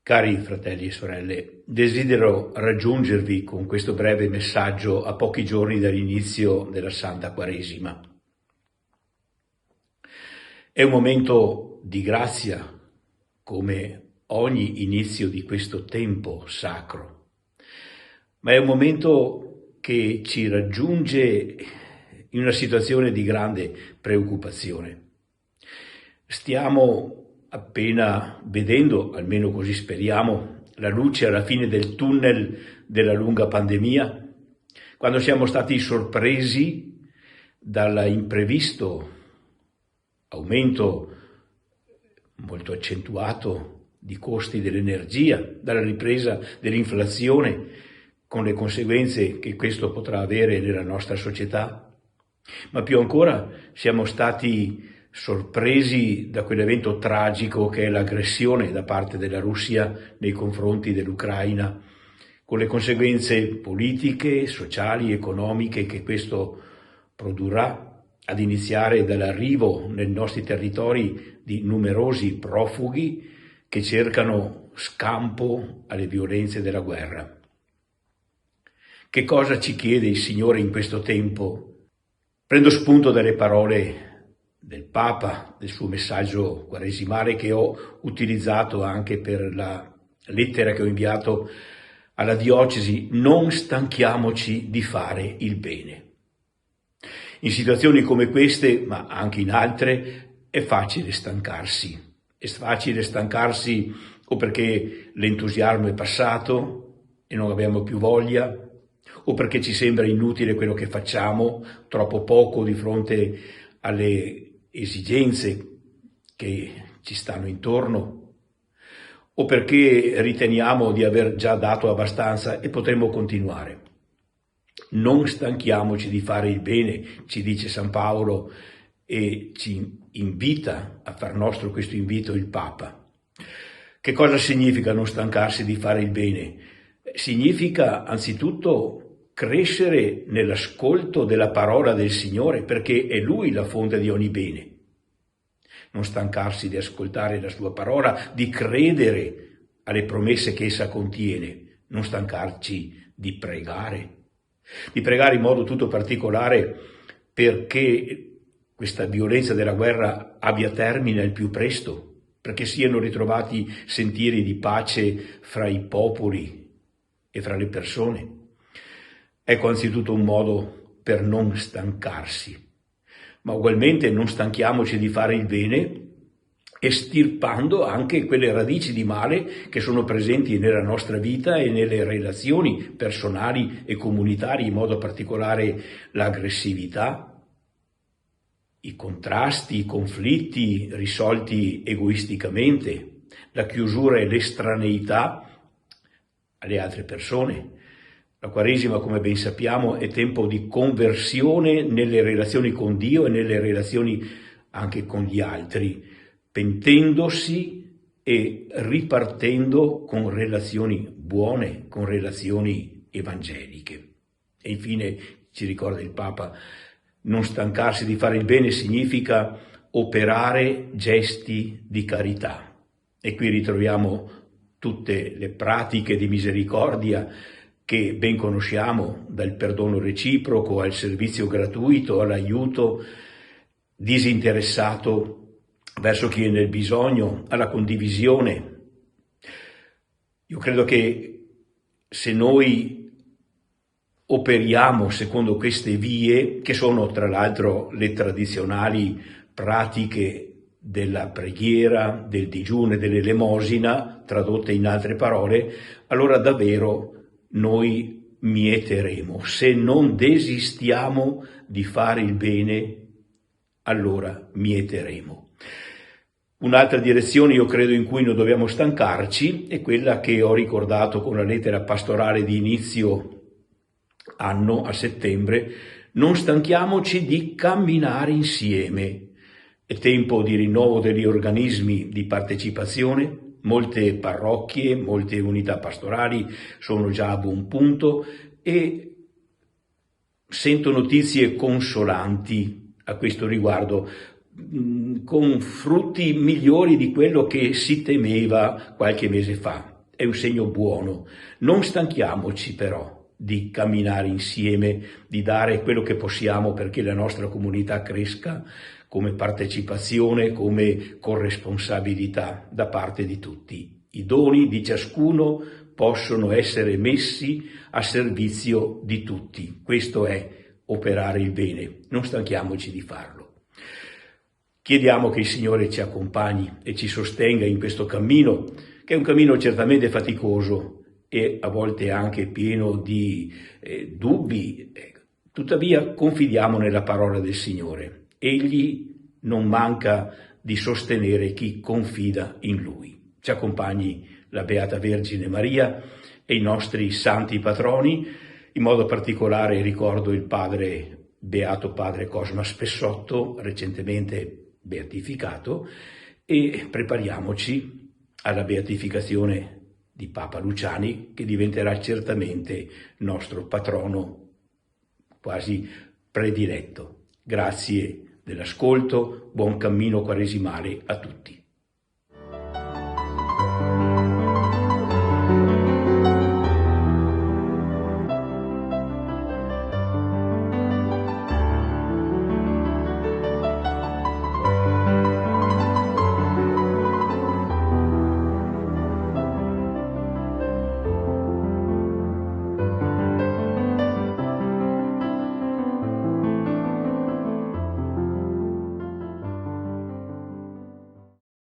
Cari fratelli e sorelle, desidero raggiungervi con questo breve messaggio a pochi giorni dall'inizio della Santa Quaresima. È un momento di grazia, come ogni inizio di questo tempo sacro, ma è un momento che ci raggiunge in una situazione di grande preoccupazione. Stiamo appena vedendo, almeno così speriamo, la luce alla fine del tunnel della lunga pandemia, quando siamo stati sorpresi dall'imprevisto aumento molto accentuato di costi dell'energia, dalla ripresa dell'inflazione, con le conseguenze che questo potrà avere nella nostra società. Ma più ancora siamo stati sorpresi da quell'evento tragico che è l'aggressione da parte della Russia nei confronti dell'Ucraina, con le conseguenze politiche, sociali, economiche che questo produrrà, ad iniziare dall'arrivo nei nostri territori di numerosi profughi che cercano scampo alle violenze della guerra. Che cosa ci chiede il Signore in questo tempo? Prendo spunto dalle parole del Papa, del suo messaggio quaresimale che ho utilizzato anche per la lettera che ho inviato alla diocesi: non stanchiamoci di fare il bene. In situazioni come queste, ma anche in altre, è facile stancarsi. È facile stancarsi o perché l'entusiasmo è passato e non abbiamo più voglia, o perché ci sembra inutile quello che facciamo, troppo poco di fronte alle esigenze che ci stanno intorno, o perché riteniamo di aver già dato abbastanza e potremmo continuare. Non stanchiamoci di fare il bene, ci dice San Paolo, e ci invita a far nostro questo invito il Papa. Che cosa significa non stancarsi di fare il bene? Significa anzitutto crescere nell'ascolto della parola del Signore, perché è Lui la fonte di ogni bene. Non stancarsi di ascoltare la sua parola, di credere alle promesse che essa contiene. Non stancarci di pregare in modo tutto particolare perché questa violenza della guerra abbia termine al più presto, perché siano ritrovati sentieri di pace fra i popoli e fra le persone. Ecco anzitutto un modo per non stancarsi, ma ugualmente non stanchiamoci di fare il bene, estirpando anche quelle radici di male che sono presenti nella nostra vita e nelle relazioni personali e comunitarie, in modo particolare l'aggressività, i contrasti, i conflitti risolti egoisticamente, la chiusura e l'estraneità alle altre persone. La Quaresima, come ben sappiamo, è tempo di conversione nelle relazioni con Dio e nelle relazioni anche con gli altri, pentendosi e ripartendo con relazioni buone, con relazioni evangeliche. E infine ci ricorda il Papa, non stancarsi di fare il bene significa operare gesti di carità. E qui ritroviamo tutte le pratiche di misericordia che ben conosciamo, dal perdono reciproco al servizio gratuito, all'aiuto disinteressato verso chi è nel bisogno, alla condivisione. Io credo che se noi operiamo secondo queste vie, che sono tra l'altro le tradizionali pratiche della preghiera, del digiuno e dell'elemosina, tradotte in altre parole, allora davvero noi mieteremo. Se non desistiamo di fare il bene, allora mieteremo. Un'altra direzione, io credo, in cui non dobbiamo stancarci è quella che ho ricordato con la lettera pastorale di inizio anno, a settembre: non stanchiamoci di camminare insieme. È tempo di rinnovo degli organismi di partecipazione, molte parrocchie, molte unità pastorali sono già a buon punto e sento notizie consolanti a questo riguardo, con frutti migliori di quello che si temeva qualche mese fa. è un segno buono. Non stanchiamoci però di camminare insieme, di dare quello che possiamo perché la nostra comunità cresca come partecipazione, come corresponsabilità da parte di tutti. I doni di ciascuno possono essere messi a servizio di tutti. Questo è operare il bene. Non stanchiamoci di farlo. Chiediamo che il Signore ci accompagni e ci sostenga in questo cammino, che è un cammino certamente faticoso e a volte anche pieno di dubbi. Tuttavia confidiamo nella parola del Signore. Egli non manca di sostenere chi confida in Lui. Ci accompagni la Beata Vergine Maria e i nostri santi patroni. In modo particolare ricordo il Beato Padre Cosma Spessotto, recentemente beatificato, e prepariamoci alla beatificazione di Papa Luciani, che diventerà certamente nostro patrono quasi prediletto. Grazie dell'ascolto, buon cammino quaresimale a tutti.